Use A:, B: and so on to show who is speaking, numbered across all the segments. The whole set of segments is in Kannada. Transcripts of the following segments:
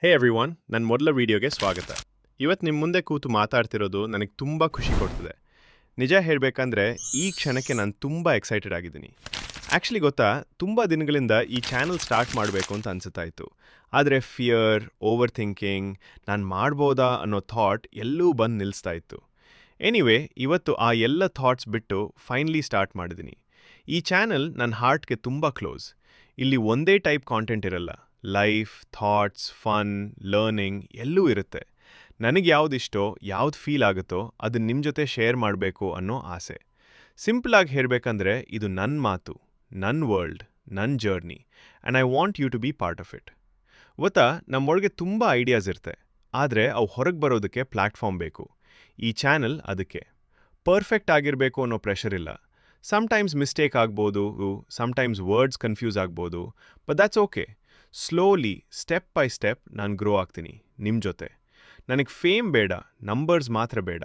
A: ಹೇ ಎವ್ರಿವಾನ್, ನನ್ನ ಮೊದಲ ವೀಡಿಯೋಗೆ ಸ್ವಾಗತ. ಇವತ್ತು ನಿಮ್ಮ ಮುಂದೆ ಕೂತು ಮಾತಾಡ್ತಿರೋದು ನನಗೆ ತುಂಬ ಖುಷಿ ಕೊಡ್ತಿದೆ. ನಿಜ ಹೇಳಬೇಕಂದ್ರೆ ಈ ಕ್ಷಣಕ್ಕೆ ನಾನು ತುಂಬ ಎಕ್ಸೈಟೆಡ್ ಆಗಿದ್ದೀನಿ. ಆ್ಯಕ್ಚುಲಿ ಗೊತ್ತಾ, ತುಂಬ ದಿನಗಳಿಂದ ಈ ಚಾನಲ್ ಸ್ಟಾರ್ಟ್ ಮಾಡಬೇಕು ಅಂತ ಅನಿಸ್ತಾ ಇತ್ತು. ಆದರೆ ಫಿಯರ್, ಓವರ್ ಥಿಂಕಿಂಗ್, ನಾನು ಮಾಡ್ಬೋದಾ ಅನ್ನೋ ಥಾಟ್ ಎಲ್ಲೂ ಬಂದು ನಿಲ್ಲಿಸ್ತಾ ಇತ್ತು. ಎನಿವೇ, ಇವತ್ತು ಆ ಎಲ್ಲ ಥಾಟ್ಸ್ ಬಿಟ್ಟು ಫೈನಲಿ ಸ್ಟಾರ್ಟ್ ಮಾಡಿದ್ದೀನಿ. ಈ ಚಾನಲ್ ನನ್ನ ಹಾರ್ಟ್ಗೆ ತುಂಬ ಕ್ಲೋಸ್. ಇಲ್ಲಿ ಒಂದೇ ಟೈಪ್ ಕಾಂಟೆಂಟ್ ಇರಲ್ಲ. ಲೈಫ್, ಥಾಟ್ಸ್, ಫನ್, ಲರ್ನಿಂಗ್ ಎಲ್ಲೂ ಇರುತ್ತೆ. ನನಗೆ ಯಾವುದಿಷ್ಟೋ, ಯಾವ್ದು ಫೀಲ್ ಆಗುತ್ತೋ ಅದನ್ನು ನಿಮ್ಮ ಜೊತೆ ಶೇರ್ ಮಾಡಬೇಕು ಅನ್ನೋ ಆಸೆ. ಸಿಂಪಲಾಗಿ ಹೇಳಬೇಕಂದ್ರೆ ಇದು ನನ್ನ ಮಾತು, ನನ್ನ ವರ್ಲ್ಡ್, ನನ್ನ journey, and I want you to be part of it. ಗೊತ್ತಾ, ನಮ್ಮೊಳಗೆ ತುಂಬ ಐಡಿಯಾಸ್ ಇರುತ್ತೆ, ಆದರೆ ಅವು ಹೊರಗೆ ಬರೋದಕ್ಕೆ ಪ್ಲ್ಯಾಟ್ಫಾರ್ಮ್ ಬೇಕು. ಈ ಚಾನಲ್ ಅದಕ್ಕೆ. ಪರ್ಫೆಕ್ಟ್ ಆಗಿರಬೇಕು ಅನ್ನೋ ಪ್ರೆಷರ್ ಇಲ್ಲ. ಸಮ್ಟೈಮ್ಸ್ ಮಿಸ್ಟೇಕ್ ಆಗ್ಬೋದು, ಸಮ್ಟೈಮ್ಸ್ ವರ್ಡ್ಸ್ ಕನ್ಫ್ಯೂಸ್ ಆಗ್ಬೋದು, but that's okay. Slowly, step by step ನಾನು ಗ್ರೋ ಆಗ್ತೀನಿ ನಿಮ್ಮ ಜೊತೆ. ನನಗೆ ಫೇಮ್ ಬೇಡ, ನಂಬರ್ಸ್ ಮಾತ್ರ ಬೇಡ,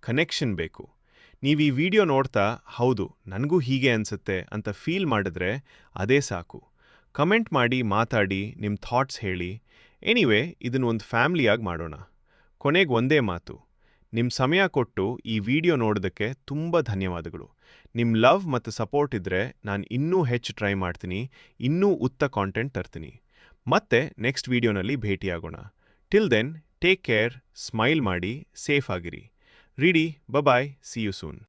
A: ಕನೆಕ್ಷನ್ ಬೇಕು. ನೀವು ಈ ವಿಡಿಯೋ ನೋಡ್ತಾ ಹೌದು ನನಗೂ ಹೀಗೆ ಅನಿಸುತ್ತೆ ಅಂತ ಫೀಲ್ ಮಾಡಿದ್ರೆ ಅದೇ ಸಾಕು. ಕಮೆಂಟ್ ಮಾಡಿ, ಮಾತಾಡಿ, ನಿಮ್ಮ ಥಾಟ್ಸ್ ಹೇಳಿ. ಎನಿವೇ, ಇದನ್ನು ಒಂದು ಫ್ಯಾಮ್ಲಿಯಾಗಿ ಮಾಡೋಣ. ಕೊನೆಗೆ ಒಂದೇ ಮಾತು, ನಿಮ್ಮ ಸಮಯ ಕೊಟ್ಟು ಈ ವಿಡಿಯೋ ನೋಡೋದಕ್ಕೆ ತುಂಬ ಧನ್ಯವಾದಗಳು. ನಿಮ್ಮ ಲವ್ ಮತ್ತು ಸಪೋರ್ಟ್ ಇದ್ದರೆ ನಾನು ಇನ್ನೂ ಹೆಚ್ಚು ಟ್ರೈ ಮಾಡ್ತೀನಿ, ಇನ್ನೂ ಉತ್ತಮ ಕಾಂಟೆಂಟ್ ತರ್ತೀನಿ. ಮತ್ತೆ ನೆಕ್ಸ್ಟ್ ವಿಡಿಯೋನಲ್ಲಿ ಭೇಟಿಯಾಗೋಣ. Till then, take care, smile ಮಾಡಿ, ಸೇಫ್ ಆಗಿರಿ. ರೀಡಿ, ಬಾಯ್, ಸಿ ಯು ಸೂನ್.